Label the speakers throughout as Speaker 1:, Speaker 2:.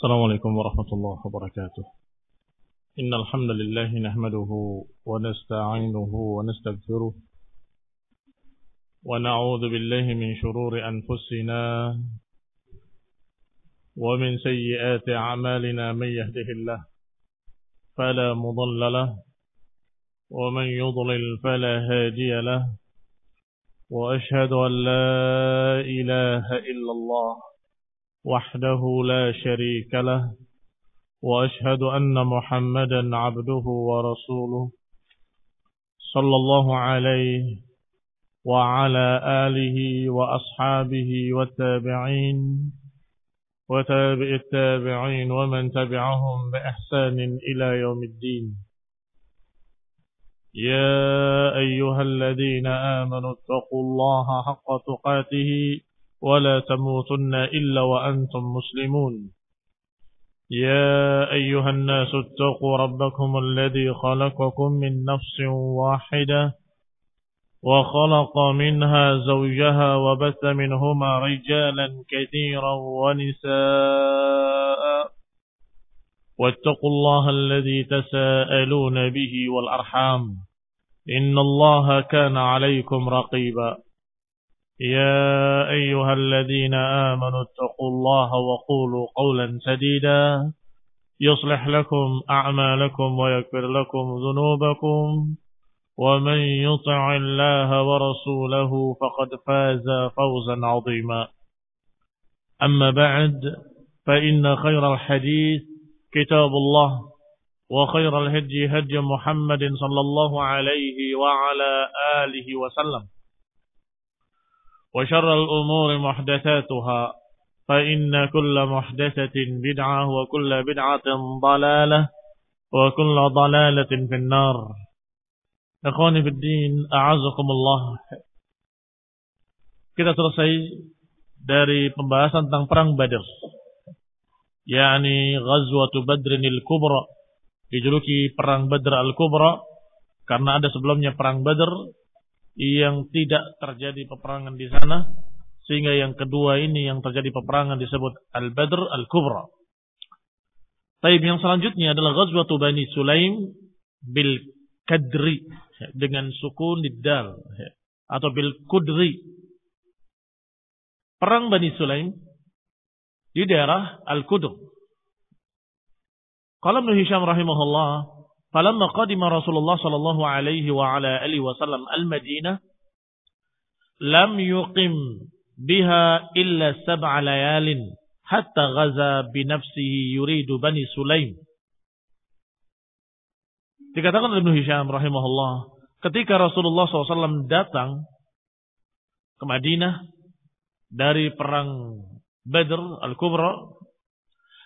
Speaker 1: Assalamualaikum warahmatullahi wabarakatuh. Innal hamdalillah nahmaduhu wa nasta'inuhu wa nastaghfiruh wa na'udzu billahi min shururi anfusina wa min sayyiati a'malina man yahdihillahu fala mudilla lahu wa man yudlil fala hadiya lahu wa ashhadu an la ilaha illallah وحده لا شريك له وأشهد أن محمدا عبده ورسوله صلى الله عليه وعلى آله وأصحابه والتابعين وتابع التابعين ومن تبعهم بإحسان إلى يوم الدين. يا أيها الذين آمنوا اتقوا الله حق تقاته ولا تموتن إلا وأنتم مسلمون. يا أيها الناس اتقوا ربكم الذي خلقكم من نفس واحدة وخلق منها زوجها وبث منهما رجالا كثيرا ونساء واتقوا الله الذي تساءلون به والأرحام إن الله كان عليكم رقيبا. يا أيها الذين آمنوا اتقوا الله وقولوا قولا سديدا يصلح لكم أعمالكم ويغفر لكم ذنوبكم ومن يطع الله ورسوله فقد فاز فوزا عظيما. أما بعد فإن خير الحديث كتاب الله وخير الهدي هدي محمد صلى الله عليه وعلى آله وسلم وشر الأمور محدثاتها فإن كل محدثة بدعة وكل بدعة ضلالة وكل ضلالة في النار. Ikhwani fi din, a'azakumullah. Kita selesai dari pembahasan tentang perang Badr, yakni Ghazwatu Badrinil Kubra, dijuluki perang Badr al-Kubra karena ada sebelumnya perang Badr yang tidak terjadi peperangan di sana, sehingga yang kedua ini yang terjadi peperangan disebut Al-Badr Al-Kubra. Taib yang selanjutnya adalah Ghazwatu Bani Sulaim bil Kadri dengan sukun dal atau bil Kudri. Perang Bani Sulaim di daerah Al-Kudur. Qala Ibnu Hisham rahimahullah, falamma qadima Rasulullah sallallahu alaihi wa ala alihi wasallam al-Madinah lam yuqim biha illa 7 layalin hatta ghaza bi nafsihi yuridu Bani Sulaim. Dikatakan oleh Ibnu Hisham rahimahullah, ketika Rasulullah SAW datang ke Madinah dari perang Badr al-Kubra,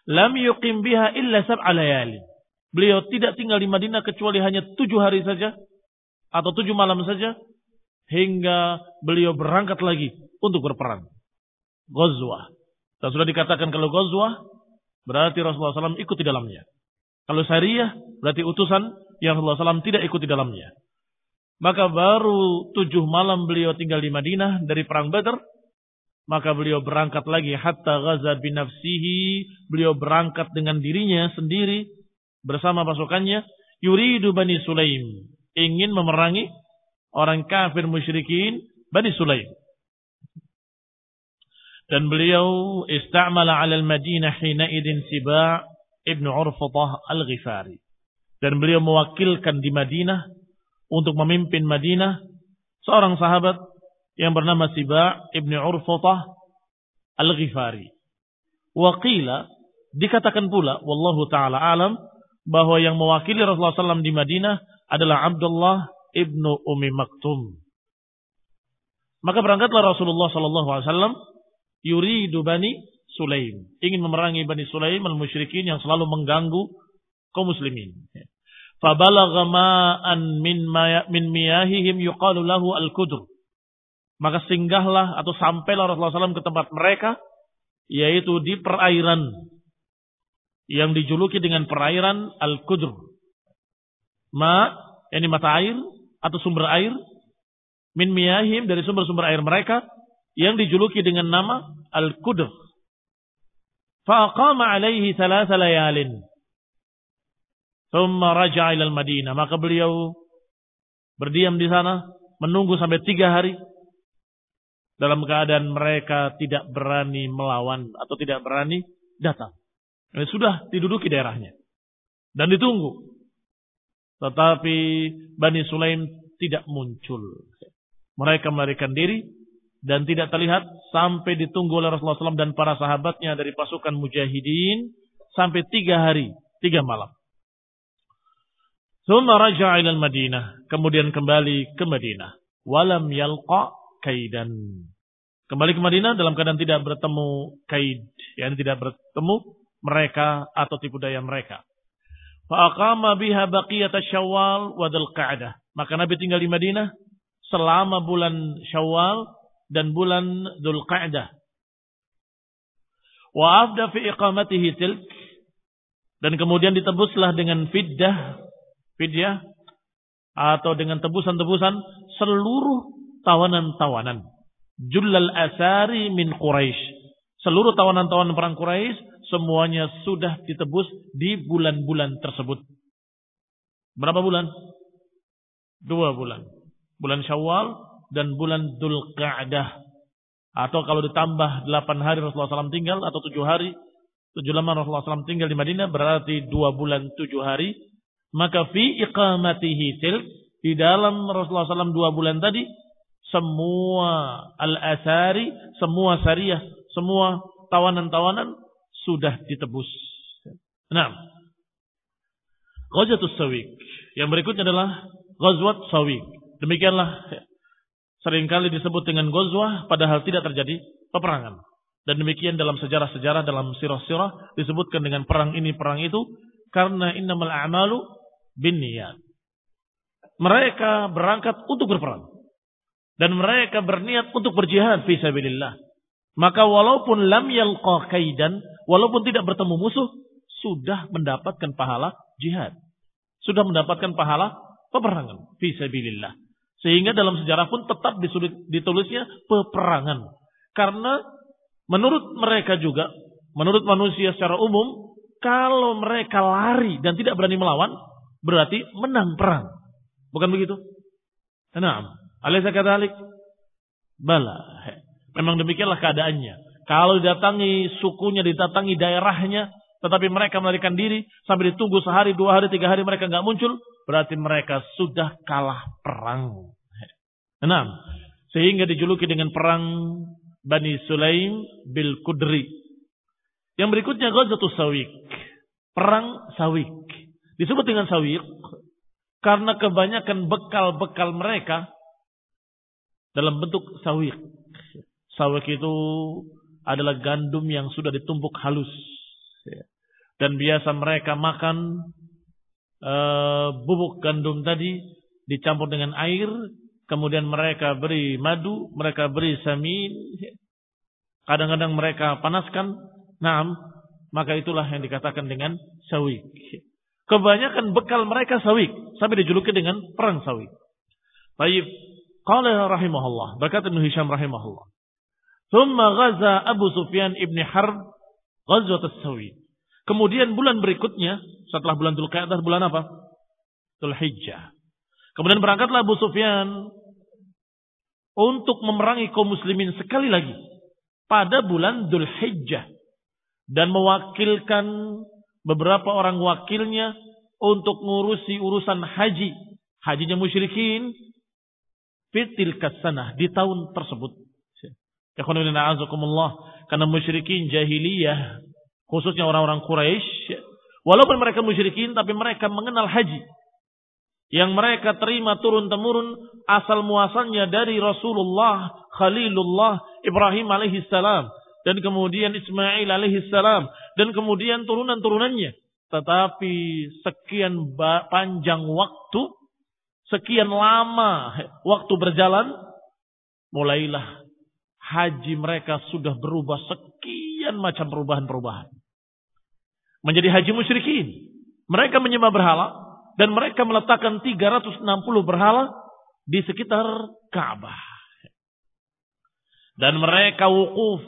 Speaker 1: lam yuqim biha illa 7 layalin. Beliau tidak tinggal di Madinah kecuali hanya 7 hari saja atau 7 malam saja hingga beliau berangkat lagi untuk berperang. Ghazwah. Dan sudah dikatakan kalau ghazwah berarti Rasulullah SAW ikut di dalamnya. Kalau syariah berarti utusan yang Rasulullah SAW tidak ikut di dalamnya. Maka baru 7 malam beliau tinggal di Madinah dari perang Badr. Maka beliau berangkat lagi hatta ghaza binafsihi. Beliau berangkat dengan dirinya sendiri bersama pasukannya, yuridu Bani Sulaim, ingin memerangi orang kafir musyrikin Bani Sulaim. Dan beliau istamala 'ala al-Madinah hina idin Siba' ibn Urfatah al-Ghifari. Dan beliau mewakilkan di Madinah untuk memimpin Madinah seorang sahabat yang bernama Siba' ibn Urfatah al-Ghifari. Waqila, dikatakan pula, wallahu ta'ala alam, bahwa yang mewakili Rasulullah SAW di Madinah adalah Abdullah ibnu Ummi Maktum. Maka berangkatlah Rasulullah SAW yuridu Bani Sulaim, ingin memerangi Bani Sulaim al-musyrikin yang selalu mengganggu kaum muslimin. Fabalagha ma'an min miyahihim yuqalu lahu al-Kudur. Maka singgahlah atau sampailah Rasulullah SAW ke tempat mereka yaitu di perairan yang dijuluki dengan perairan Al-Qudr. Yakni mata air atau sumber air min miyahim, dari sumber-sumber air mereka yang dijuluki dengan nama Al-Qudr. Faqama alaihi 3 layalin. Thumma raja'a ila al-Madinah. Maka beliau berdiam di sana menunggu sampai 3 hari dalam keadaan mereka tidak berani melawan atau tidak berani datang. Ini sudah diduduki daerahnya dan ditunggu. Tetapi Bani Sulaim tidak muncul. Mereka melarikan diri dan tidak terlihat sampai ditunggu oleh Rasulullah SAW dan para sahabatnya dari pasukan mujahidin sampai 3 hari, 3 malam. Tsumma raja'a ila al-Madinah, kemudian kembali ke Madinah. Walam yalqa kaidan. Kembali ke Madinah dalam keadaan tidak bertemu kaid, yakni tidak bertemu mereka atau tipu daya mereka. Fa aqama biha baqiyata Syawal wa Dzulqa'dah. Maka Nabi tinggal di Madinah selama bulan Syawal dan bulan Dzulqa'dah. Wa afda fi iqamatihi tilk, dan kemudian ditebuslah dengan fidyah atau dengan tebusan-tebusan seluruh tawanan-tawanan. Jullal asari min Quraisy. Seluruh tawanan-tawanan perang Quraisy semuanya sudah ditebus di bulan-bulan tersebut. Berapa bulan? 2 bulan. Bulan Syawal dan bulan Dzulqa'dah. Atau kalau ditambah 8 hari Rasulullah SAW tinggal, atau 7 hari, 7 lama Rasulullah SAW tinggal di Madinah, berarti 2 bulan 7 hari. Maka fi iqamatihi tilk, di dalam Rasulullah SAW 2 bulan tadi, semua al-asari, semua syariah, semua tawanan-tawanan sudah ditebus. Nah, Ghazwatus Sawiq. Yang berikutnya adalah Ghazwat Sawiq. Demikianlah seringkali disebut dengan ghazwah padahal tidak terjadi peperangan. Dan demikian dalam sejarah-sejarah, dalam sirah-sirah disebutkan dengan perang ini, perang itu, karena innamal a'malu binniyat. Mereka berangkat untuk berperang dan mereka berniat untuk berjihad fi sabilillah. Maka walaupun lam yalqa kaidan, walaupun tidak bertemu musuh, sudah mendapatkan pahala jihad. Sudah mendapatkan pahala peperangan fi sabilillah. Sehingga dalam sejarah pun tetap ditulisnya peperangan. Karena menurut mereka juga, menurut manusia secara umum, kalau mereka lari dan tidak berani melawan, berarti menang perang. Bukan begitu? Naam. Alaysa kadzalik? Bala. Memang demikianlah keadaannya. Kalau didatangi sukunya, didatangi daerahnya, tetapi mereka melarikan diri sampai ditunggu sehari, 2 hari, 3 hari mereka nggak muncul, berarti mereka sudah kalah perang. Naam. Sehingga dijuluki dengan perang Bani Sulaim bil Qudri. Yang berikutnya Ghazwatus Sawiq. Perang Sawiq. Disebut dengan Sawiq karena kebanyakan bekal-bekal mereka dalam bentuk sawiq. Sawiq itu adalah gandum yang sudah ditumbuk halus. Dan biasa mereka makan bubuk gandum tadi dicampur dengan air, kemudian mereka beri madu, mereka beri samin, kadang-kadang mereka panaskan. Naam, maka itulah yang dikatakan dengan sawiq. Kebanyakan bekal mereka sawiq, sampai dijuluki dengan perang sawiq. Baik, qala rahimahullah, berkata Ibnu Hisham rahimahullah. Thumma ghaza Abu Sufyan ibn Harb ghazwat as-Sawiq. Kemudian bulan berikutnya, setelah bulan Dzulqa'dah, bulan apa? Dzulhijjah. Kemudian berangkatlah Abu Sufyan untuk memerangi kaum muslimin sekali lagi pada bulan Dzulhijjah dan mewakilkan beberapa orang wakilnya untuk ngurusi urusan haji. Hajinya musyrikin fitil kasanah di tahun tersebut. Karena musyrikin jahiliyah, khususnya orang-orang Quraisy, walaupun mereka musyrikin tapi mereka mengenal haji yang mereka terima turun-temurun asal muasalnya dari Rasulullah, Khalilullah, Ibrahim alaihissalam, dan kemudian Ismail alaihissalam, dan kemudian turunan-turunannya. Tetapi sekian panjang waktu, sekian lama waktu berjalan, mulailah haji mereka sudah berubah sekian sekian macam perubahan-perubahan. Menjadi haji musyrikin. Mereka menyembah berhala dan mereka meletakkan 360 berhala di sekitar Ka'bah. Dan mereka wukuf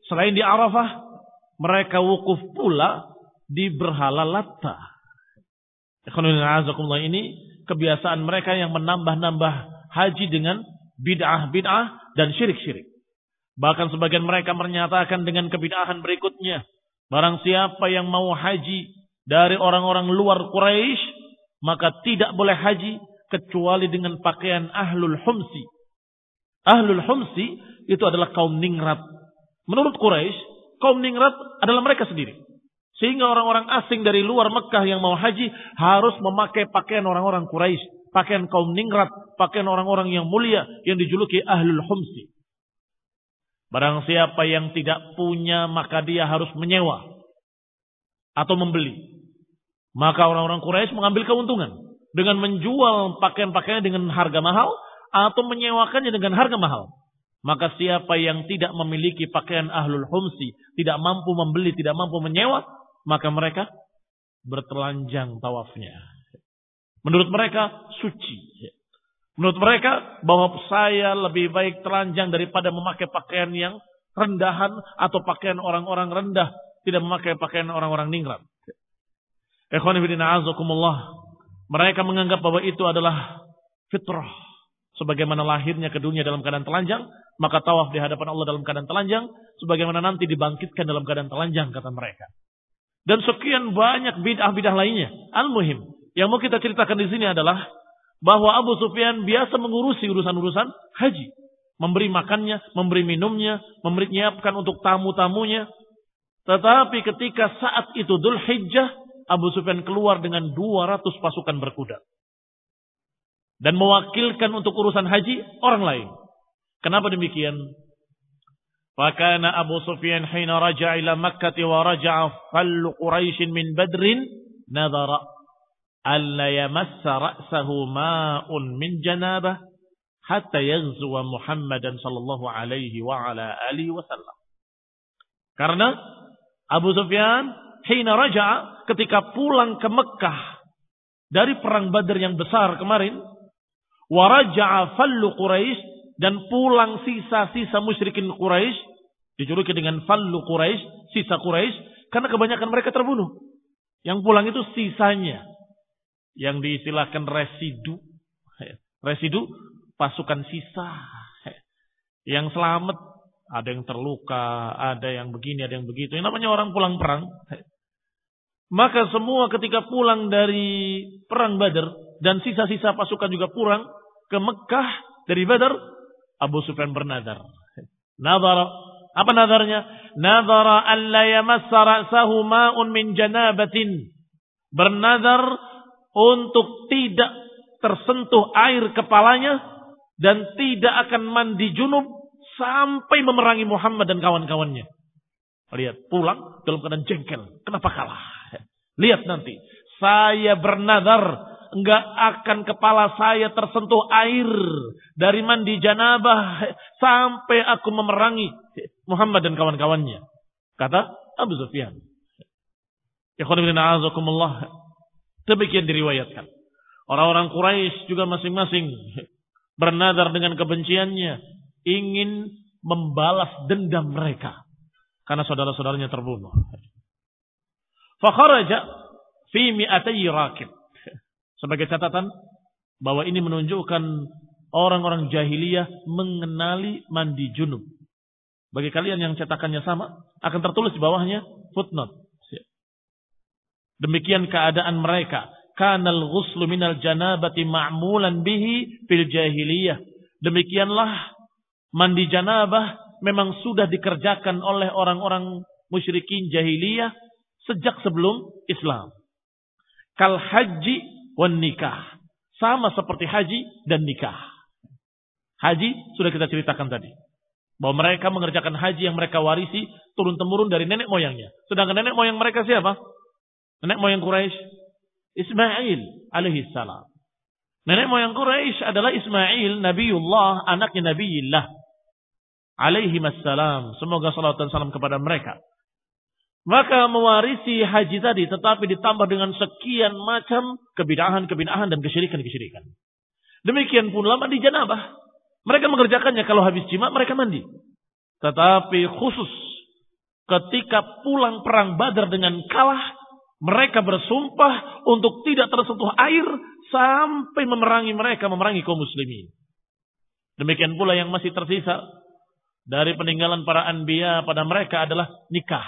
Speaker 1: selain di Arafah, mereka wukuf pula di berhala Latta. Ini kebiasaan mereka yang menambah-nambah haji dengan bid'ah-bid'ah dan syirik-syirik. Bahkan sebagian mereka menyatakan dengan kebid'ahan berikutnya, barang siapa yang mau haji dari orang-orang luar Quraisy, maka tidak boleh haji kecuali dengan pakaian Ahlul Humsi. Ahlul Humsi itu adalah kaum ningrat. Menurut Quraisy, kaum ningrat adalah mereka sendiri. Sehingga orang-orang asing dari luar Mekah yang mau haji harus memakai pakaian orang-orang Quraisy, pakaian kaum ningrat, pakaian orang-orang yang mulia yang dijuluki Ahlul Humsi. Barang siapa yang tidak punya, maka dia harus menyewa atau membeli. Maka orang-orang Quraisy mengambil keuntungan dengan menjual pakaian-pakaiannya dengan harga mahal atau menyewakannya dengan harga mahal. Maka siapa yang tidak memiliki pakaian Ahlul Humsi, tidak mampu membeli, tidak mampu menyewa, maka mereka bertelanjang tawafnya. Menurut mereka suci. Menurut mereka bahwa saya lebih baik telanjang daripada memakai pakaian yang rendahan atau pakaian orang-orang rendah, tidak memakai pakaian orang-orang ningrat. Ikhwan fillah azakumullah. Mereka menganggap bahwa itu adalah fitrah. Sebagaimana lahirnya ke dunia dalam keadaan telanjang, maka tawaf di hadapan Allah dalam keadaan telanjang, sebagaimana nanti dibangkitkan dalam keadaan telanjang, kata mereka. Dan sekian banyak bid'ah-bid'ah lainnya. Al-muhim, yang mau kita ceritakan di sini adalah bahwa Abu Sufyan biasa mengurusi urusan-urusan haji. Memberi makannya, memberi minumnya, menyiapkan untuk tamu-tamunya. Tetapi ketika saat itu Dzulhijjah, Abu Sufyan keluar dengan 200 pasukan berkuda. Dan mewakilkan untuk urusan haji orang lain. Kenapa demikian? Fakana Abu Sufyan hina raja'a ila Makkah wa raja'a fallu Quraisy min Badrin nadhara alla yamassa ra'sahu ma'un min janabah hatta yaghzuwa Muhammadan sallallahu alaihi wa ala alihi wasallam. Karena Abu Sufyan hina raja'a, ketika pulang ke Mekah dari perang Badar yang besar kemarin, wa raja'a fallu Quraisy, dan pulang sisa-sisa musyrikin Quraisy, dijuluki dengan fallu Quraisy, sisa Quraisy, karena kebanyakan mereka terbunuh. Yang pulang itu sisanya, yang diistilahkan residu. Residu, pasukan sisa. Yang selamat, ada yang terluka, ada yang begini, ada yang begitu. Yang namanya orang pulang perang. Maka semua ketika pulang dari perang Badar, dan sisa-sisa pasukan juga pulang ke Mekah dari Badar, Abu Sufyan bernadar. Nadhara, apa nadarnya? Nadhara alla yamassa ra'sahu ma'un min janabatin. Bernadar untuk tidak tersentuh air kepalanya dan tidak akan mandi junub sampai memerangi Muhammad dan kawan-kawannya. Lihat, pulang dalam keadaan jengkel. Kenapa kalah? Lihat nanti, saya bernadar enggak akan kepala saya tersentuh air dari mandi janabah sampai aku memerangi Muhammad dan kawan-kawannya, kata Abu Sufyan. Demikian diriwayatkan. Orang-orang Quraisy juga masing-masing bernadar dengan kebenciannya, ingin membalas dendam mereka karena saudara-saudaranya terbunuh. Fakharaja fi mi'atay rakib. Sebagai catatan bahwa ini menunjukkan orang-orang jahiliyah mengenali mandi junub. Bagi kalian yang cetakannya sama, akan tertulis di bawahnya footnote. Demikian keadaan mereka. Kanal ghuslu minal janabati ma'mulan bihi fil jahiliyah. Demikianlah mandi janabah memang sudah dikerjakan oleh orang-orang musyrikin jahiliyah sejak sebelum Islam. Kal haji wan nikah, sama seperti haji dan nikah. Haji sudah kita ceritakan tadi, bahwa mereka mengerjakan haji yang mereka warisi turun-temurun dari nenek moyangnya. Sedangkan nenek moyang mereka siapa? Nenek moyang Quraisy, Ismail alaihi salam. Nenek moyang Quraisy adalah Ismail, Nabiullah, anaknya Nabiillah alaihi wassalam. Semoga salawat dan salam kepada mereka. Maka mewarisi haji tadi tetapi ditambah dengan sekian macam kebid'ahan-kebid'ahan dan kesyirikan-kesyirikan. Demikian pula mandi janabah. Mereka mengerjakannya kalau habis jima mereka mandi. Tetapi khusus ketika pulang perang Badar dengan kalah, mereka bersumpah untuk tidak tersentuh air sampai memerangi kaum muslimin. Demikian pula yang masih tersisa dari peninggalan para anbiya pada mereka adalah nikah.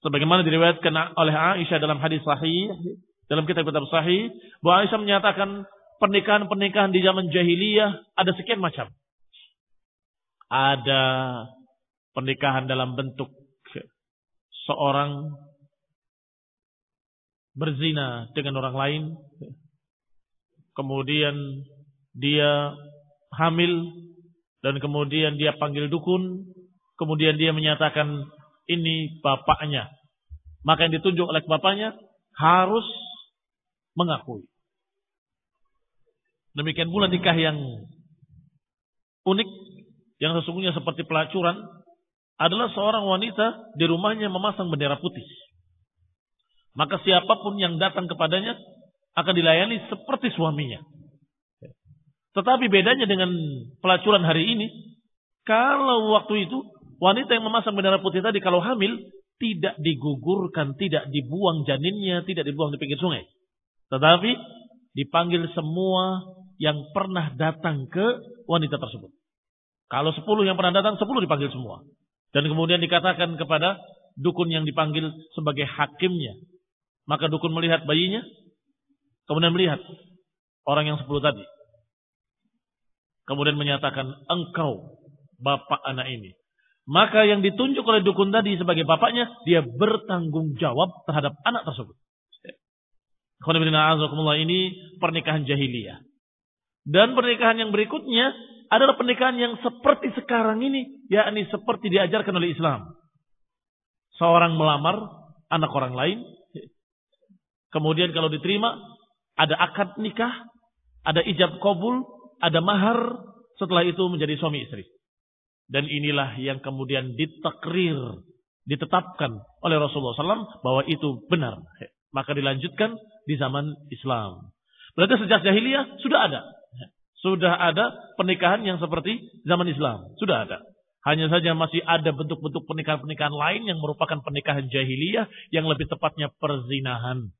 Speaker 1: Sebagaimana diriwayatkan oleh Aisyah dalam hadis sahih, dalam kitab-kitab sahih, bahwa Aisyah menyatakan pernikahan-pernikahan di zaman jahiliyah ada sekian macam. Ada pernikahan dalam bentuk seorang berzina dengan orang lain, kemudian dia hamil, dan kemudian dia panggil dukun, kemudian dia menyatakan ini bapaknya. Maka yang ditunjuk oleh bapaknya harus mengakui. Demikian pula nikah yang unik, yang sesungguhnya seperti pelacuran, adalah seorang wanita di rumahnya memasang bendera putih. Maka siapapun yang datang kepadanya akan dilayani seperti suaminya. Tetapi bedanya dengan pelacuran hari ini, kalau waktu itu wanita yang memasang bendera putih tadi kalau hamil tidak digugurkan, tidak dibuang janinnya, tidak dibuang di pinggir sungai. Tetapi dipanggil semua yang pernah datang ke wanita tersebut. Kalau 10 yang pernah datang, 10 dipanggil semua. Dan kemudian dikatakan kepada dukun yang dipanggil sebagai hakimnya. Maka dukun melihat bayinya, kemudian melihat orang yang 10 tadi. Kemudian menyatakan, engkau bapak anak ini. Maka yang ditunjuk oleh dukun tadi sebagai bapaknya, dia bertanggung jawab terhadap anak tersebut. Ini pernikahan jahiliyah. Dan pernikahan yang berikutnya adalah pernikahan yang seperti sekarang ini, yakni seperti diajarkan oleh Islam. Seorang melamar anak orang lain, kemudian kalau diterima, ada akad nikah, ada ijab qabul, ada mahar, setelah itu menjadi suami istri. Dan inilah yang kemudian ditakrir, ditetapkan oleh Rasulullah SAW bahwa itu benar. Maka dilanjutkan di zaman Islam. Berarti sejak jahiliyah sudah ada. Sudah ada pernikahan yang seperti zaman Islam. Sudah ada. Hanya saja masih ada bentuk-bentuk pernikahan-pernikahan lain yang merupakan pernikahan jahiliyah yang lebih tepatnya perzinahan.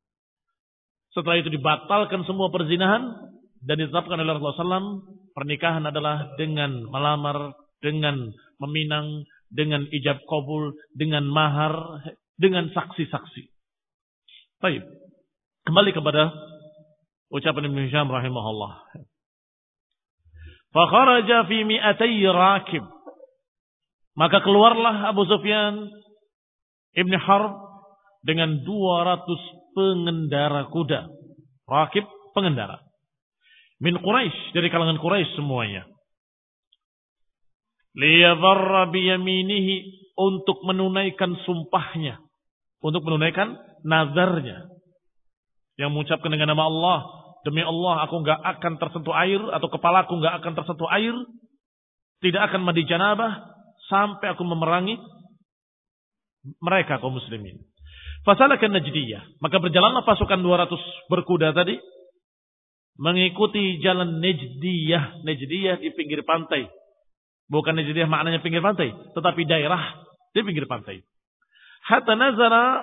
Speaker 1: Setelah itu dibatalkan semua perzinahan dan ditetapkan oleh Rasulullah SAW, pernikahan adalah dengan melamar, dengan meminang, dengan ijab qabul, dengan mahar, dengan saksi-saksi. Baik. Kembali kepada ucapan Ibnu Hisham rahimahullah. Fa kharaja fi mi'atay rakib. Maka keluarlah Abu Sufyan Ibn Harb dengan 200 pengendara kuda. Rakib, pengendara. Min Quraisy, dari kalangan Quraisy semuanya. Liyadharra biyaminihi, untuk menunaikan sumpahnya, untuk menunaikan nazarnya, yang mengucapkan dengan nama Allah, demi Allah aku enggak akan tersentuh air, atau kepalaku enggak akan tersentuh air, tidak akan mandi janabah sampai aku memerangi mereka kaum muslimin. Fasalakan Najdiyah, maka berjalanlah pasukan 200 berkuda tadi mengikuti jalan Najdiyah. Najdiyah di pinggir pantai. Bukan Najdiyah maknanya pinggir pantai, tetapi daerah di pinggir pantai. Hatta nazara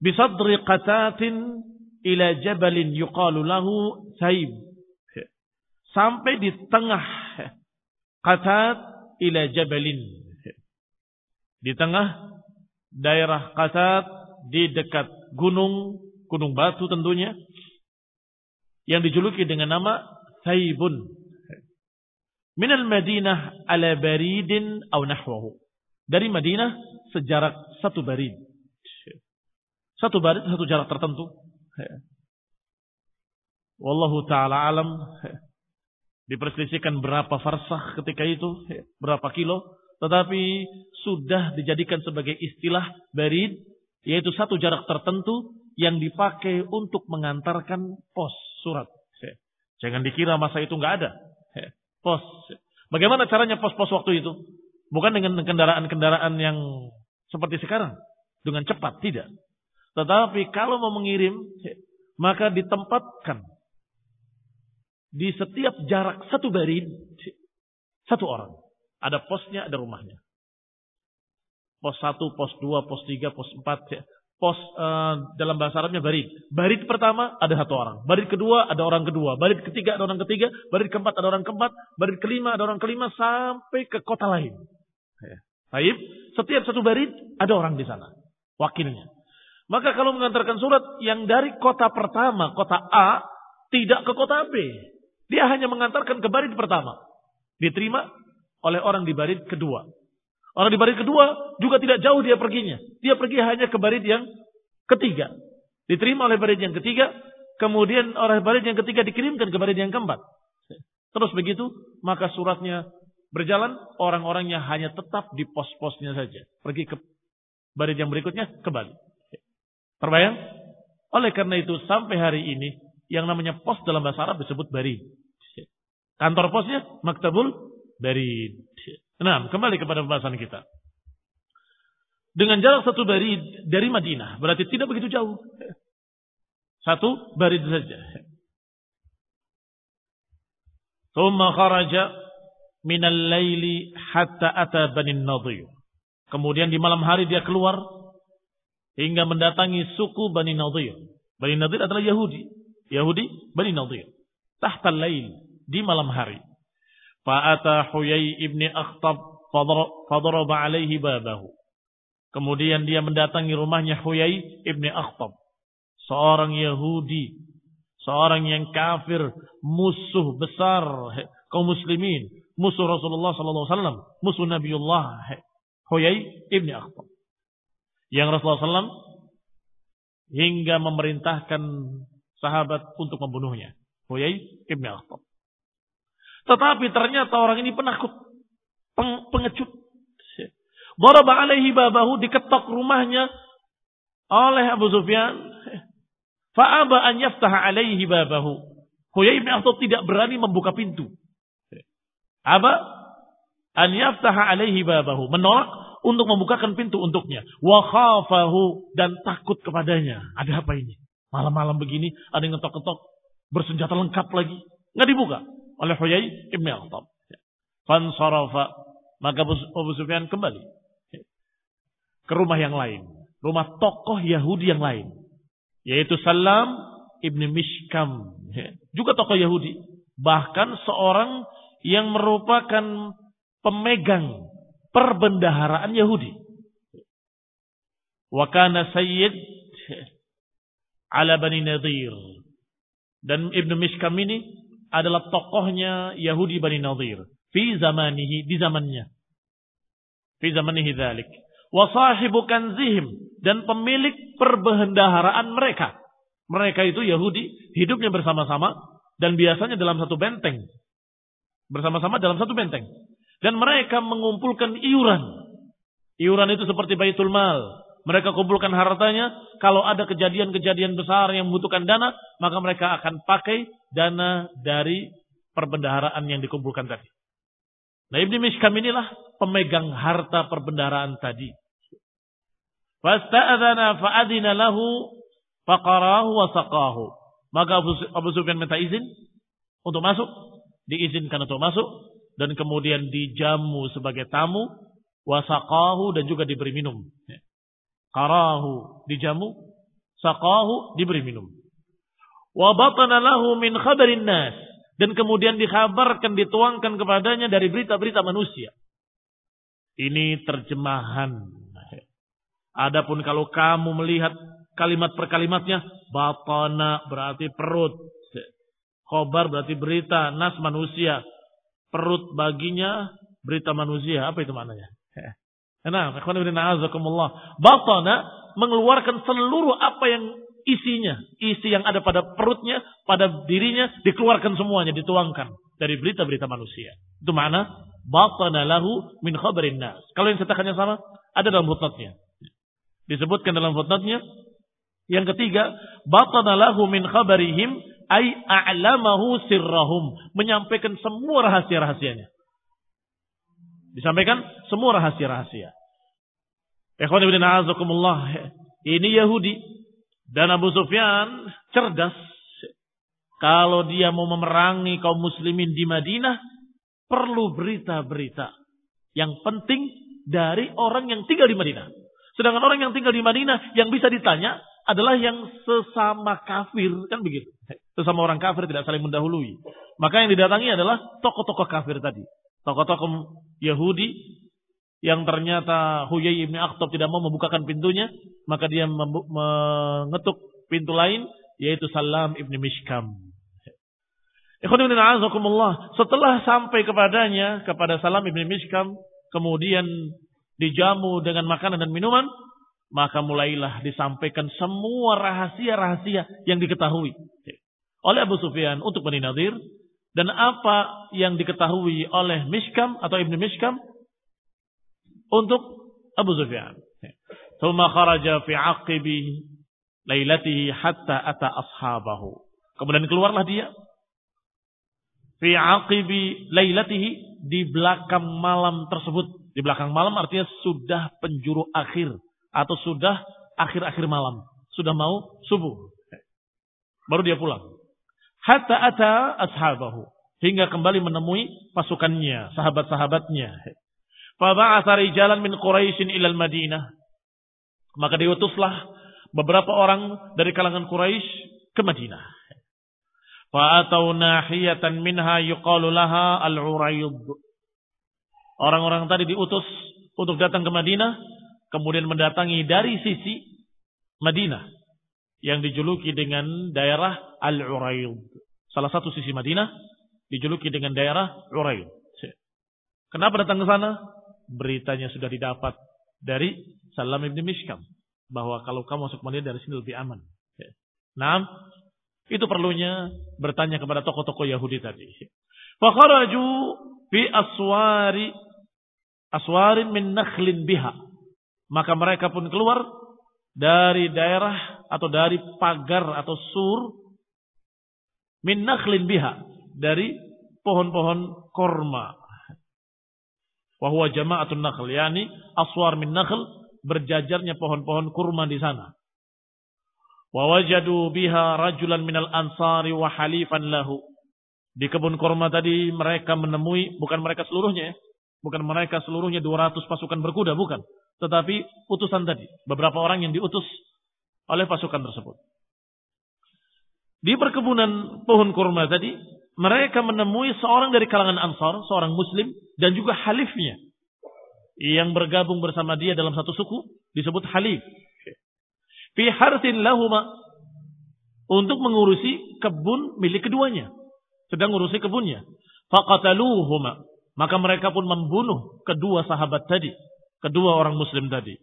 Speaker 1: bisadri qatatin ila jabalin yuqalu lahu Saib. Sampai di tengah Qatat ila jabalin. Di tengah daerah Qatat, di dekat gunung batu tentunya, yang dijuluki dengan nama Saibun. Minal Madinah ala baridin aw nahwahu. Dari Madinah sejarak 1 barid. 1 barid, 1 jarak tertentu. Wallahu ta'ala alam. Diperselisihkan berapa farsakh ketika itu, berapa kilo. Tetapi sudah dijadikan sebagai istilah barid, yaitu 1 jarak tertentu yang dipakai untuk mengantarkan pos surat. Jangan dikira masa itu nggak ada. Pos. Bagaimana caranya pos-pos waktu itu? Bukan dengan kendaraan-kendaraan yang seperti sekarang dengan cepat, tidak. Tetapi kalau mau mengirim, maka ditempatkan di setiap jarak satu barid, satu orang. Ada posnya, ada rumahnya. Pos 1, pos 2, pos 3, pos 4. Pos dalam bahasa Arabnya barid. Barid pertama ada satu orang. Barid kedua ada orang kedua. Barid ketiga ada orang ketiga. Barid keempat ada orang keempat. Barid kelima ada orang kelima sampai ke kota lain. Baik, setiap satu barid ada orang di sana, wakilnya. Maka kalau mengantarkan surat yang dari kota pertama, kota A, tidak ke kota B. Dia hanya mengantarkan ke barid pertama. Diterima oleh orang di barid kedua. Orang di barid kedua juga tidak jauh dia perginya. Dia pergi hanya ke barid yang ketiga. Diterima oleh barid yang ketiga. Kemudian oleh barid yang ketiga dikirimkan ke barid yang keempat. Terus begitu, maka suratnya berjalan. Orang-orangnya hanya tetap di pos-posnya saja. Pergi ke barid yang berikutnya, kembali. Terbayang? Oleh karena itu, sampai hari ini, yang namanya pos dalam bahasa Arab disebut barid. Kantor posnya, maktabul barid. Nah, kembali kepada pembahasan kita. Dengan jarak satu barid dari Madinah, berarti tidak begitu jauh. Satu barid saja. Tsumma kharaja minal laili hatta ata Bani Nadhir. Kemudian di malam hari dia keluar hingga mendatangi suku Bani Nadhir. Bani Nadhir adalah Yahudi. Yahudi Bani Nadhir. Tahta al-lail, di malam hari. Fa'ata Huyai ibni Akhtab fadaraba alaihi babahu. Kemudian dia mendatangi rumahnya Huyai ibni Akhtab. Seorang Yahudi. Seorang yang kafir. Musuh besar kaum muslimin. Musuh Rasulullah SAW. Musuh Nabiullah. Huyai ibni Akhtab. Yang Rasulullah SAW hingga memerintahkan sahabat untuk membunuhnya. Huyai ibni Akhtab. Tetapi ternyata orang ini penakut, pengecut. Daraba alaihi babahu, diketok rumahnya oleh Abu Sufyan. Fa'aba an yaftaha alaihi babahu. Huyai bin Akhtab tidak berani membuka pintu. Aba an yaftaha alaihi babahu, menolak untuk membukakan pintu untuknya. Wa khafahu, dan takut kepadanya. Ada apa ini? Malam-malam begini ada yang ngetok-ketok, bersenjata lengkap lagi, enggak dibuka oleh Huyai ibn Akhtab. Fansarafa, maka Abu Sufyan kembali ke rumah yang lain, rumah tokoh Yahudi yang lain, yaitu Salam ibn Mishkam, juga tokoh Yahudi, bahkan seorang yang merupakan pemegang perbendaharaan Yahudi. Wa kana sayyid ala Bani Nadhir, dan Ibn Mishkam ini adalah tokohnya Yahudi Bani Nadhir. Fi zamanihi, di zamannya. Fi zamanihi dzalik. Wa sahibu kanzihim, dan pemilik perbendaharaan mereka. Mereka itu Yahudi, hidupnya bersama-sama, dan biasanya dalam satu benteng. Bersama-sama dalam satu benteng. Dan mereka mengumpulkan iuran. Iuran itu seperti Baitul Mal. Mereka kumpulkan hartanya. Kalau ada kejadian-kejadian besar yang membutuhkan dana, maka mereka akan pakai dana dari perbendaharaan yang dikumpulkan tadi. Nah, Ibn Mishkam inilah pemegang harta perbendaharaan tadi. Fasta'adhana fa'adina lahu faqarahu wa saqahu. Maka Abu Sufyan minta izin untuk masuk. Diizinkan untuk masuk. Dan kemudian dijamu sebagai tamu. Wa saqahu, dan juga diberi minum. Qarahu, dijamu. Saqahu, diberi minum. Wa batana lahu min khabarin nas, dan kemudian dikhabarkan, dituangkan kepadanya dari berita-berita manusia. Ini terjemahan. Adapun kalau kamu melihat kalimat per kalimatnya, batana berarti perut, khabar berarti berita, nas manusia, perut baginya berita manusia. Apa itu maknanya? Nah, ikhwan fillah azakumullah. Batana mengeluarkan seluruh apa yang isinya, isi yang ada pada perutnya, pada dirinya, dikeluarkan semuanya, dituangkan dari berita-berita manusia. Itu makna batana lahu min khabarin nas. Kalau yang cetakannya sama, ada dalam footnote-nya. Disebutkan dalam footnote-nya. Yang ketiga, batana lahu min khabarihim ay a'lamahu sirrahum, menyampaikan semua rahasia-rahasianya. Disampaikan semua rahasia-rahasia. Ikhwan ibn a'azakumullah, ini Yahudi dan Abu Sufyan cerdas. Kalau dia mau memerangi kaum muslimin di Madinah, perlu berita-berita yang penting dari orang yang tinggal di Madinah. Sedangkan orang yang tinggal di Madinah yang bisa ditanya adalah yang sesama kafir, kan begitu. Sesama orang kafir tidak saling mendahului. Maka yang didatangi adalah tokoh-tokoh kafir tadi. Tokoh-tokoh Yahudi yang ternyata Huyai ibn Akhtab tidak mau membukakan pintunya, maka dia mengetuk pintu lain, yaitu Salam ibn Mishkam. Ikhwan ibn a'azakumullah, setelah sampai kepadanya, kepada Salam ibn Mishkam, kemudian dijamu dengan makanan dan minuman, maka mulailah disampaikan semua rahasia-rahasia yang diketahui oleh Abu Sufyan untuk Bani Nadir, dan apa yang diketahui oleh Mishkam atau ibn Mishkam untuk Abu Sufyan. Thumma kharaja fi aqibi lailatihi hatta ata ashabahu. Kemudian keluarlah dia fi aqibi lailatihi, di belakang malam tersebut. Di belakang malam artinya sudah penjuru akhir atau sudah akhir-akhir malam, sudah mau subuh. Baru dia pulang. Hatta ata ashabahu, hingga kembali menemui pasukannya, sahabat-sahabatnya. Fa ba'atha rijalan min Quraisy ila al-Madinah. Maka diutuslah beberapa orang dari kalangan Quraisy ke Madinah. Fa atau nahiyatan minha yuqalu laha al-Urayd. Orang-orang tadi diutus untuk datang ke Madinah, kemudian mendatangi dari sisi Madinah yang dijuluki dengan daerah Al-Urayd. Salah satu sisi Madinah dijuluki dengan daerah Urayd. Kenapa datang ke sana? Beritanya sudah didapat dari Salam ibn Mishkam bahwa kalau kamu masuk Madinah dari sini lebih aman. Nah, itu perlunya bertanya kepada tokoh-tokoh Yahudi tadi. Fakharaju fi aswarin min nakhlin biha. Maka mereka pun keluar dari daerah atau dari pagar atau sur min nakhlin biha, dari pohon-pohon korma. Wa huwa jama'atun nakhl, yani aswar min nakhl, berjajarnya pohon-pohon kurma di sana. Wa wajadu biha rajulan minal ansari wa halifan lahu. Di kebun kurma tadi mereka menemui, bukan mereka seluruhnya ya, bukan mereka seluruhnya 200 pasukan berkuda, bukan. Tetapi utusan tadi, beberapa orang yang diutus oleh pasukan tersebut. Di perkebunan pohon kurma tadi, mereka menemui seorang dari kalangan Ansar, seorang Muslim, dan juga halifnya, yang bergabung bersama dia dalam satu suku, disebut halif. Fi harsin lahuma, untuk mengurusi kebun milik keduanya. Sedang ngurusi kebunnya. Faqataluhuma, maka mereka pun membunuh kedua sahabat tadi, kedua orang Muslim tadi.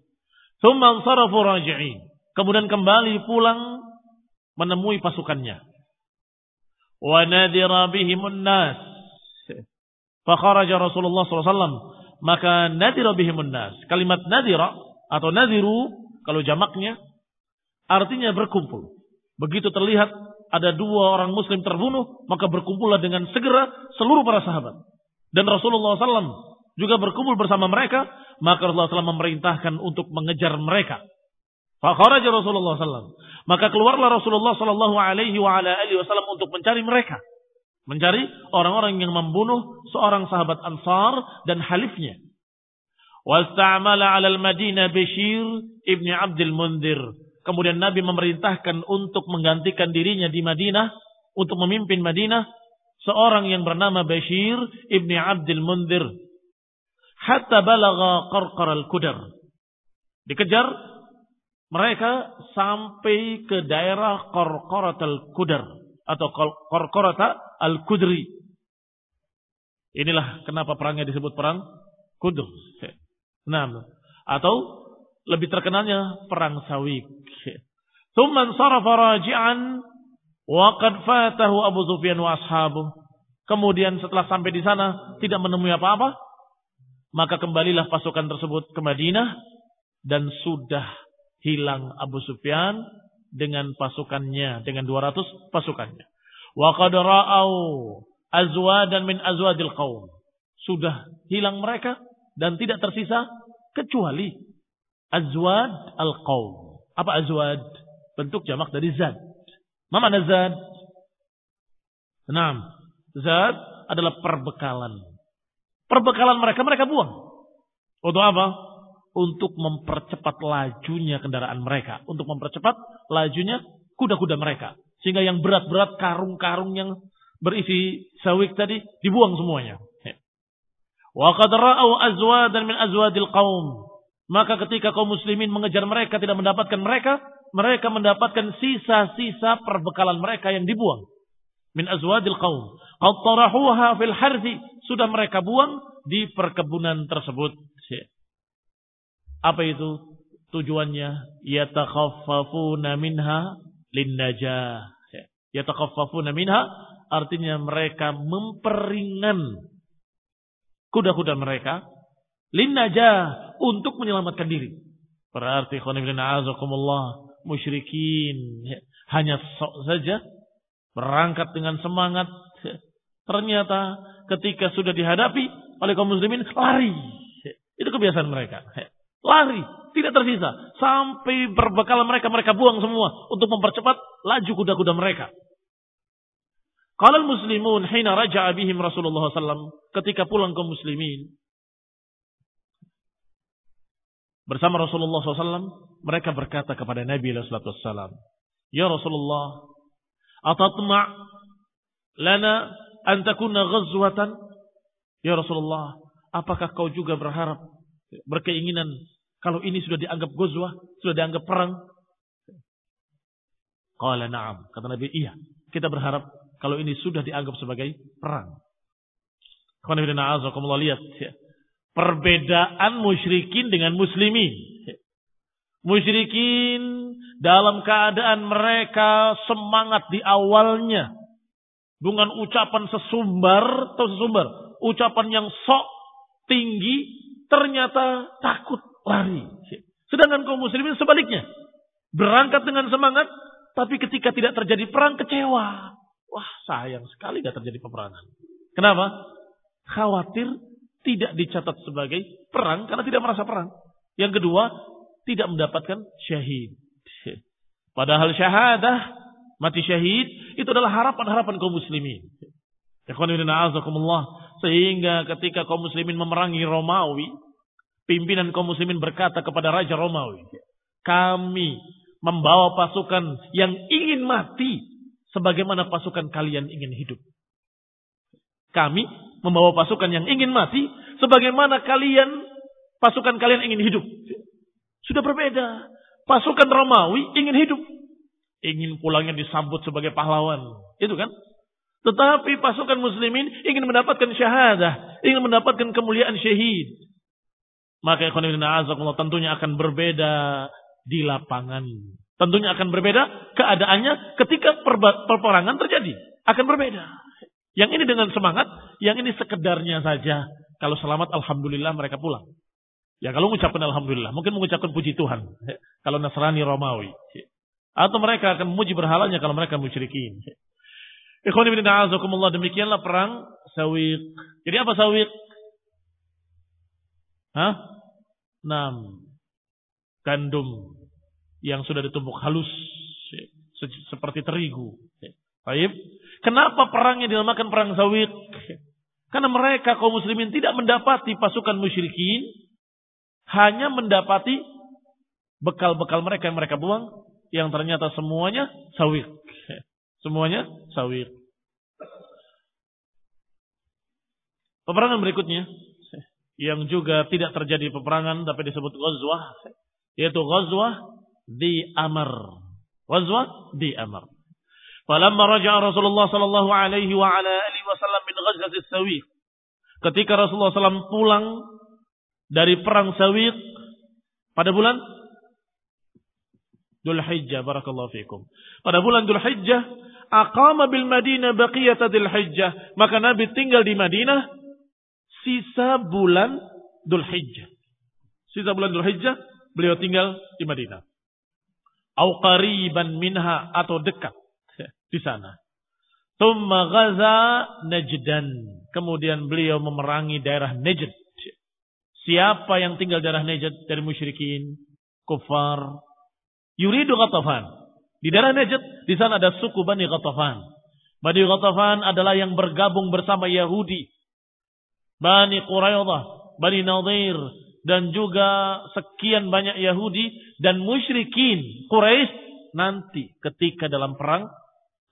Speaker 1: Tsumma ansarafu raji'in, kemudian kembali pulang menemui pasukannya. Wa nadira bihimun nas, fa kharaja Rasulullah SAW, maka nadira bihimun nas. Kalimat nadira atau nadiru kalau jamaknya artinya berkumpul. Begitu terlihat ada dua orang Muslim terbunuh, maka berkumpullah dengan segera seluruh para sahabat. Dan Rasulullah SAW juga berkumpul bersama mereka, maka Rasulullah SAW memerintahkan untuk mengejar mereka. Fakharaja Rasulullah SAW, maka keluarlah Rasulullah SAW untuk mencari mereka, mencari orang-orang yang membunuh seorang sahabat Ansar dan halifnya. Wasta'mala 'ala al-Madinah Bashir ibn Abdul Mundhir. Kemudian Nabi memerintahkan untuk menggantikan dirinya di Madinah, untuk memimpin Madinah, seorang yang bernama Bashir ibn Abdul Mundhir. Hatta balagha Qarqar al-Qudar. Dikejar mereka sampai ke daerah Qarqarat al-Qudar atau Qarqarat al-Qudri. Inilah kenapa perangnya disebut perang Qudr. Nah, atau lebih terkenalnya perang Sawiq. Tsumma sarafa raji'an wa qad fatahu Abu Sufyan wa ashabuh. Kemudian setelah sampai di sana tidak menemui apa-apa, maka kembalilah pasukan tersebut ke Madinah dan sudah hilang Abu Sufyan dengan pasukannya, dengan 200 pasukannya. Wa qad ra'au azwadan min azwadil qaum. Sudah hilang mereka dan tidak tersisa kecuali Azwad al-qaum. Apa azwad? Bentuk jamak dari zad. Ma makna zad? Naam. Zad adalah perbekalan. Perbekalan mereka buang. Untuk apa? Untuk mempercepat lajunya kendaraan mereka. Untuk mempercepat lajunya kuda-kuda mereka. Sehingga yang berat-berat, karung-karung yang berisi sawik tadi, dibuang semuanya. Wa qad ra'au azwadan min azwadil qaum. Maka ketika kaum muslimin mengejar mereka, tidak mendapatkan mereka, mereka mendapatkan sisa-sisa perbekalan mereka yang dibuang. Min azwadil qaum. Qad tarahuha fil harthi. Sudah mereka buang di perkebunan tersebut. Apa itu tujuannya? Yatakhaffafuna minha linnajah. Yatakhaffafuna minha artinya mereka memperingan kuda-kuda mereka linnajah untuk menyelamatkan diri. Berarti khonibina azakumullah musyrikin hanya sok saja berangkat dengan semangat. Ternyata ketika sudah dihadapi oleh kaum muslimin lari. Itu kebiasaan mereka. Lari, tidak tersisa. Sampai berbekalan mereka buang semua untuk mempercepat laju kuda-kuda mereka. Qala al-muslimun hina raja'a bihim Rasulullah SAW. Ketika pulang kaum muslimin bersama Rasulullah SAW, mereka berkata kepada Nabi SAW, Ya Rasulullah, atatma' lana an takuna ghazwatan? Ya Rasulullah, apakah kau juga berharap, berkeinginan kalau ini sudah dianggap ghazwah, sudah dianggap perang? Qala na'am. Kata Nabi, iya, kita berharap kalau ini sudah dianggap sebagai perang. Lihat perbedaan musyrikin dengan muslimin. Musyrikin dalam keadaan mereka semangat di awalnya dengan ucapan sesumbar, ucapan yang sok tinggi, ternyata takut lari. Sedangkan kaum muslimin sebaliknya, berangkat dengan semangat, tapi ketika tidak terjadi perang kecewa. Wah, sayang sekali tidak terjadi peperangan. Kenapa? Khawatir tidak dicatat sebagai perang karena tidak merasa perang. Yang kedua, tidak mendapatkan syahid. Padahal syahadah, mati syahid, itu adalah harapan-harapan kaum muslimin. Sehingga ketika kaum muslimin memerangi Romawi, pimpinan kaum muslimin berkata kepada Raja Romawi, kami membawa pasukan yang ingin mati sebagaimana pasukan kalian ingin hidup. Kami membawa pasukan yang ingin mati sebagaimana pasukan kalian ingin hidup. Sudah berbeda. Pasukan Romawi ingin hidup. Ingin pulangnya disambut sebagai pahlawan. Itu kan? Tetapi pasukan muslimin ingin mendapatkan syahadah. Ingin mendapatkan kemuliaan syahid. Maka tentunya akan berbeda di lapangan. Tentunya akan berbeda keadaannya ketika peperangan terjadi. Akan berbeda. Yang ini dengan semangat, yang ini sekedarnya saja. Kalau selamat, alhamdulillah mereka pulang. Ya kalau mengucapkan alhamdulillah, mungkin mengucapkan puji Tuhan. Kalau Nasrani Romawi. Atau mereka akan memuji berhalanya kalau mereka musyrikin. Ikhwan ibn a'azakumullah, demikianlah perang Sawiq. Jadi apa Sawiq? Gandum yang sudah ditumbuk halus seperti terigu. Baik. Kenapa perangnya dinamakan perang Sawiq? Karena mereka kaum muslimin tidak mendapati pasukan musyrikin, hanya mendapati bekal-bekal mereka yang mereka buang, yang ternyata semuanya Sawiq. Semuanya Sawiq. Peperangan berikutnya yang juga tidak terjadi peperangan tapi disebut ghazwah, yaitu ghazwah di Amr. Ghazwah di Amr. Falamma raja'a Rasulullah sallallahu alaihi wa ala alihi wasallam min ghazwati Sawiq. Ketika Rasulullah SAW pulang dari perang Sawiq pada bulan Dzulhijjah, barakallahu fikum. Pada bulan Dzulhijjah, aqama bil Madinah baqiyata Dzulhijjah. Maka Nabi tinggal di Madinah sisa bulan Dzulhijjah. Sisa bulan Dzulhijjah beliau tinggal di Madinah. Au qariban minha, atau dekat di sana. Tsumma ghaza Najdan. Kemudian beliau memerangi daerah Najd. Siapa yang tinggal daerah Najd dari musyrikin? kuffar. Yuridu Ghatafan. Di daerah Najd, di sana ada suku Bani Ghatafan. Bani Ghatafan adalah yang bergabung bersama Yahudi, Bani Quraidah, Bani Nadir, dan juga sekian banyak Yahudi dan musyrikin Quraisy nanti ketika dalam perang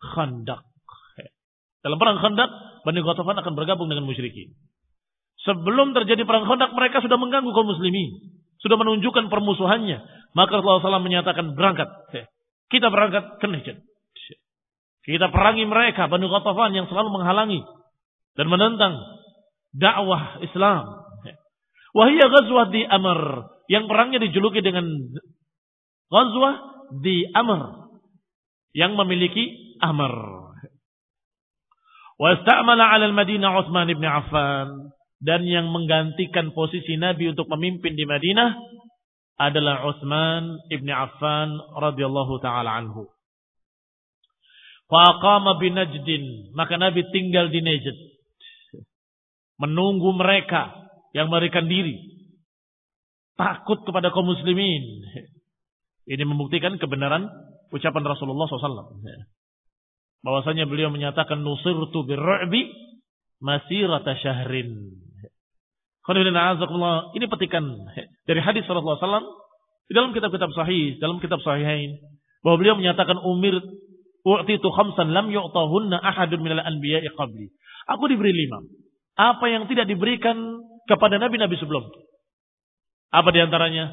Speaker 1: Khandaq. Dalam perang Khandaq, Bani Ghatafan akan bergabung dengan musyrikin. Sebelum terjadi perang Khandaq, mereka sudah mengganggu kaum muslimin, sudah menunjukkan permusuhannya. Maka Rasulullah SAW menyatakan berangkat. Kita berangkat ke Najd. Kita perangi mereka, Bani Ghatafan yang selalu menghalangi dan menentang dakwah Islam. Wahia ghazwah di Amr, yang perangnya dijuluki dengan ghazwah di Amr, yang memiliki Amr. Wa ista'mala 'ala al-Madinah Utsman ibn Affan, dan yang menggantikan posisi Nabi untuk memimpin di Madinah adalah Utsman ibn Affan radhiyallahu taala anhu. Faqama bi Najdin, maka Nabi tinggal di Najd, menunggu mereka yang melarikan diri, takut kepada kaum muslimin. Ini membuktikan kebenaran ucapan Rasulullah SAW, bahwasanya beliau menyatakan nusirtu birru'bi masirata syahrin. Ini petikan dari hadis Rasulullah SAW di dalam kitab-kitab sahih, dalam kitab sahihain, bahwa beliau menyatakan u'titu khamsan lam yu'tahunna ahadun minal anbiya'i qabli. Aku diberi 5. Apa yang tidak diberikan kepada nabi-nabi sebelum. Apa diantaranya?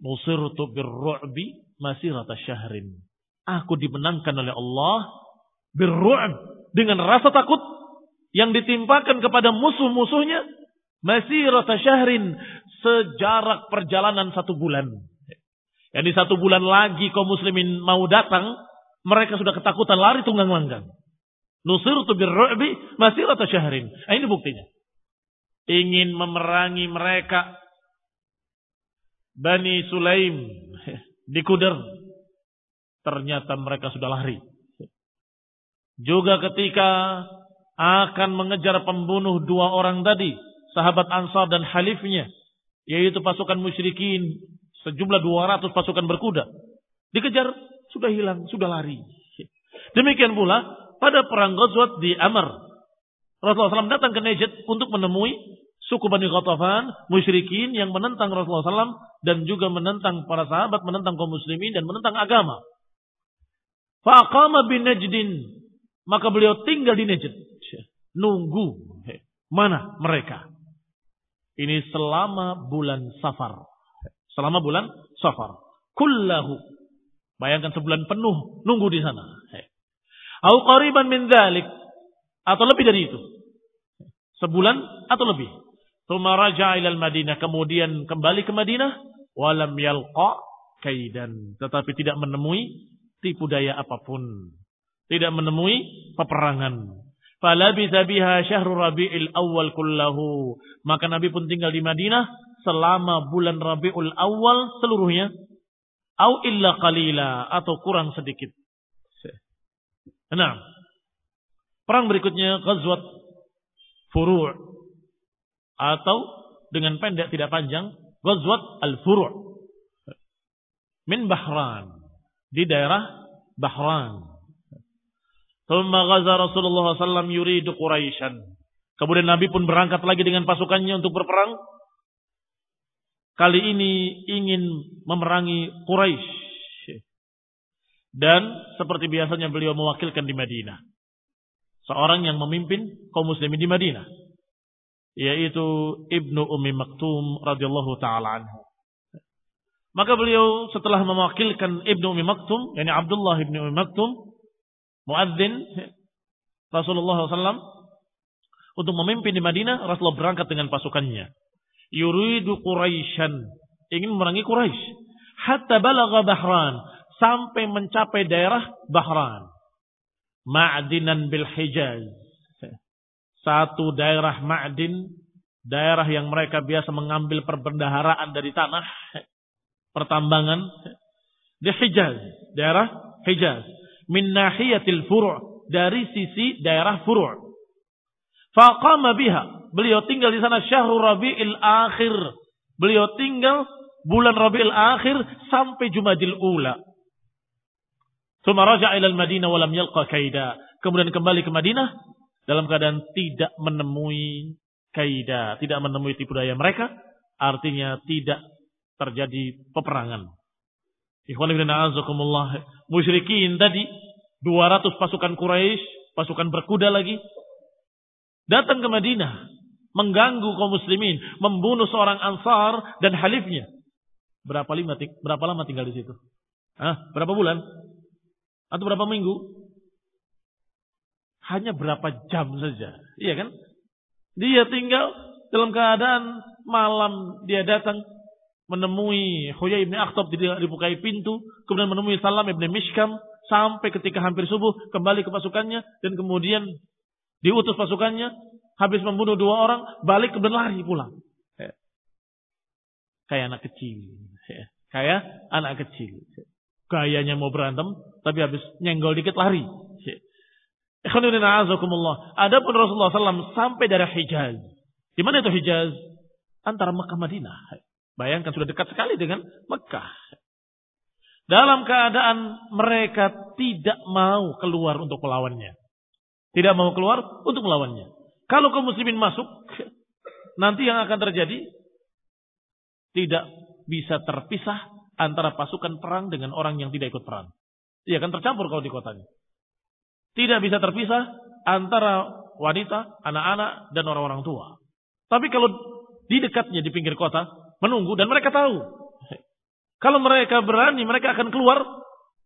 Speaker 1: Nusirtu birru'bi masirata syahrin. Aku dimenangkan oleh Allah birru'b, dengan rasa takut yang ditimpakan kepada musuh-musuhnya, masirata syahrin, sejarak perjalanan 1 bulan. Yang di 1 bulan lagi kaum muslimin mau datang, mereka sudah ketakutan, lari tunggang-langgang. Nusirtu birru'bi masirata syahrin. Ini buktinya. Ingin memerangi mereka Bani Sulaim di Qudar, ternyata mereka sudah lari. Juga ketika akan mengejar pembunuh 2 orang tadi, sahabat Ansar dan halifnya, yaitu pasukan musyrikin, sejumlah 200 pasukan berkuda, dikejar, sudah hilang, sudah lari. Demikian pula pada perang Ghazwat di Amr, Rasulullah SAW datang ke Najd untuk menemui suku Bani Ghatafan, musyrikin yang menentang Rasulullah SAW dan juga menentang para sahabat, menentang kaum muslimin dan menentang agama. Faqama bin Najdin, maka beliau tinggal di Najd, nunggu mana mereka. Ini selama bulan Safar. Selama bulan Safar. Kullahu. Bayangkan sebulan penuh nunggu di sana. Au qariban min dzalik, atau lebih dari itu. Sebulan atau lebih. Tsumma raja'a ila al-Madinah, kemudian kembali ke Madinah, walam yalqa kaidan, tetapi tidak menemui tipu daya apapun. Tidak menemui peperangan. Falabitha biha syahrul Rabiul Awal kullahu, maka Nabi pun tinggal di Madinah selama bulan Rabiul Awal seluruhnya. Au illa qalila, atau kurang sedikit. Nah, perang berikutnya Ghazwat Furu', atau dengan pendek tidak panjang Ghazwat Al-Furu', min Bahran, di daerah Bahran. Thumma ghaza Rasulullah SAW yuridu Quraisyan. Kemudian Nabi pun berangkat lagi dengan pasukannya untuk berperang. Kali ini ingin memerangi Quraisy. Dan seperti biasanya beliau mewakilkan di Madinah seorang yang memimpin kaum muslimin di Madinah, yaitu Ibnu Ummi Maktum radhiyallahu taala anhu. Maka beliau setelah mewakilkan Ibnu Ummi Maktum, yakni Abdullah Ibnu Ummi Maktum, muadzin Rasulullah SAW, untuk memimpin di Madinah, Rasulullah berangkat dengan pasukannya. Yuridu Quraisyan, ingin memerangi Quraisy. Hatta balagha Bahran, sampai mencapai daerah Bahran. Ma'dinan bil Hijaz, satu daerah Ma'din, daerah yang mereka biasa mengambil perbendaharaan dari tanah, pertambangan, di Hijaz, daerah Hijaz. Min nahiyatil Furu', dari sisi daerah Furu'. Faqama biha, beliau tinggal di sana syahrul Rabiul Akhir, beliau tinggal bulan Rabiul Akhir sampai Jumadil Ula. Tsumma raja'a ila al-Madinah wa lam yalqa kaida. Kemudian kembali ke Madinah dalam keadaan tidak menemui kaida, tidak menemui tipu daya mereka, artinya tidak terjadi peperangan. Ikhwan fillah a'azakumullah, musyrikin tadi 200 pasukan Quraisy, pasukan berkuda lagi, datang ke Madinah, mengganggu kaum muslimin, membunuh seorang Ansar dan halifnya. Berapa lama tinggal di situ? Berapa bulan? Atau berapa minggu? Hanya berapa jam saja. Iya kan? Dia tinggal dalam keadaan malam, dia datang menemui Huyai ibn Akhtab, dibukai pintu, kemudian menemui Salam ibn Mishkam, sampai ketika hampir subuh kembali ke pasukannya, dan kemudian diutus pasukannya, habis membunuh 2 orang, balik kemudian lari pulang. Kayak anak kecil. Kayak anak kecil. Gayanya mau berantem, tapi habis nyenggol dikit lari. Adapun Rasulullah SAW sampai dari Hijaz. Di mana itu Hijaz? Antara Mekah Madinah. Bayangkan sudah dekat sekali dengan Mekah. Dalam keadaan mereka tidak mau keluar untuk melawannya. Tidak mau keluar untuk melawannya. Kalau kaum muslimin masuk, nanti yang akan terjadi tidak bisa terpisah antara pasukan perang dengan orang yang tidak ikut perang. Ia akan tercampur kalau di kotanya. Tidak bisa terpisah antara wanita, anak-anak, dan orang-orang tua. Tapi kalau di dekatnya di pinggir kota, menunggu, dan mereka tahu. Kalau mereka berani, mereka akan keluar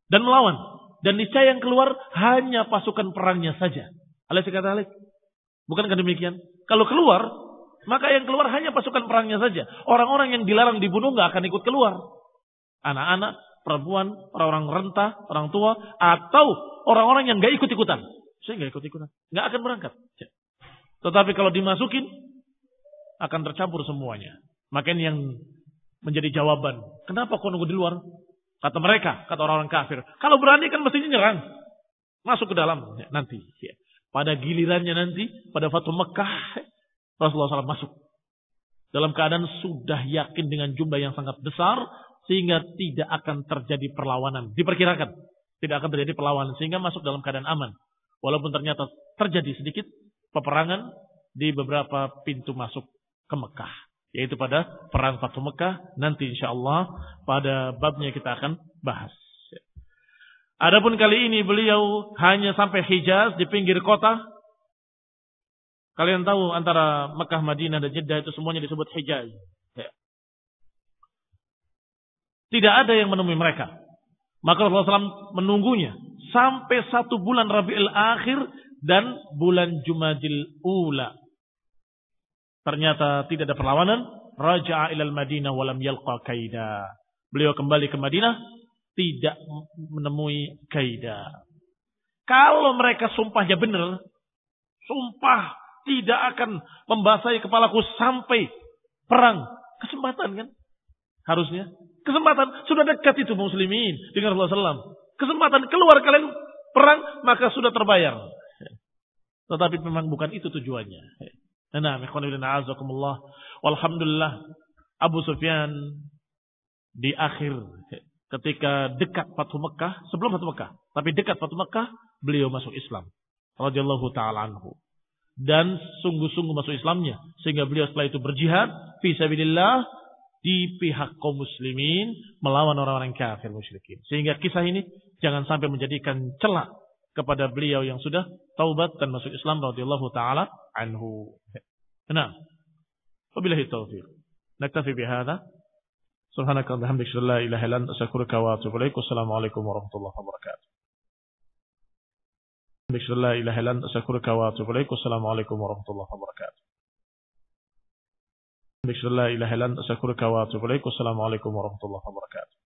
Speaker 1: dan melawan. Dan niscaya yang keluar hanya pasukan perangnya saja. Bukankah demikian? Kalau keluar, maka yang keluar hanya pasukan perangnya saja. Orang-orang yang dilarang dibunuh nggak akan ikut keluar. Anak-anak, perempuan, orang-orang renta, orang tua, atau orang-orang yang nggak ikut-ikutan. Saya nggak ikut-ikutan, nggak akan berangkat. Tetapi kalau dimasukin, akan tercampur semuanya. Makanya yang menjadi jawaban, kenapa kau nunggu di luar? Kata mereka, kata orang-orang kafir, kalau berani kan mestinya nyerang, masuk ke dalam nanti. Pada gilirannya nanti, pada Fathu Mekah, Rasulullah SAW masuk dalam keadaan sudah yakin dengan jumlah yang sangat besar, sehingga tidak akan terjadi perlawanan. Diperkirakan tidak akan terjadi perlawanan, sehingga masuk dalam keadaan aman. Walaupun ternyata terjadi sedikit peperangan di beberapa pintu masuk ke Mekah, yaitu pada perang Fathu Mekah. Nanti insyaallah pada babnya kita akan bahas. Adapun kali ini beliau hanya sampai Hijaz di pinggir kota. Kalian tahu antara Mekah, Madinah, dan Jeddah itu semuanya disebut Hijaz. Tidak ada yang menemui mereka. Maka Rasulullah SAW menunggunya sampai 1 bulan Rabiul Akhir dan bulan Jumadil Ula. Ternyata tidak ada perlawanan. Raja'a ilal Madinah walam yalqa kaida. Beliau kembali ke Madinah, tidak menemui kaida. Kalau mereka sumpahnya benar, sumpah tidak akan membasahi kepalaku sampai perang. Kesempatan kan? Harusnya. Kesempatan sudah dekat itu muslimin dengan Rasulullah SAW. Kesempatan keluar kalian perang, maka sudah terbayar. Tetapi memang bukan itu tujuannya. Nah, walhamdulillah Abu Sufyan di akhir ketika dekat Fathu Mekah, sebelum Fathu Mekah, tapi dekat Fathu Mekah, beliau masuk Islam radhiyallahu taala anhu. Dan sungguh-sungguh masuk Islamnya, sehingga beliau setelah itu berjihad fi sabilillah di pihak kaum muslimin melawan orang-orang kafir musyrikin. Sehingga kisah ini jangan sampai menjadikan celah kepada beliau yang sudah taubat dan masuk Islam radhiyallahu taala anhu. Nah, wabillahi taufiq. Naktafi bihadza. Subhanaka wa bihamdika la ilaha illa anta astaghfiruka wa atubu ilaik. Wassalamualaikum warahmatullahi wabarakatuh. La ilaha illa anta astaghfiruka wa atubu ilaik. Wassalamualaikum warahmatullahi wabarakatuh. La ilaha illa anta astaghfiruka wa atubu ilaik. Wassalamualaikum warahmatullahi wabarakatuh.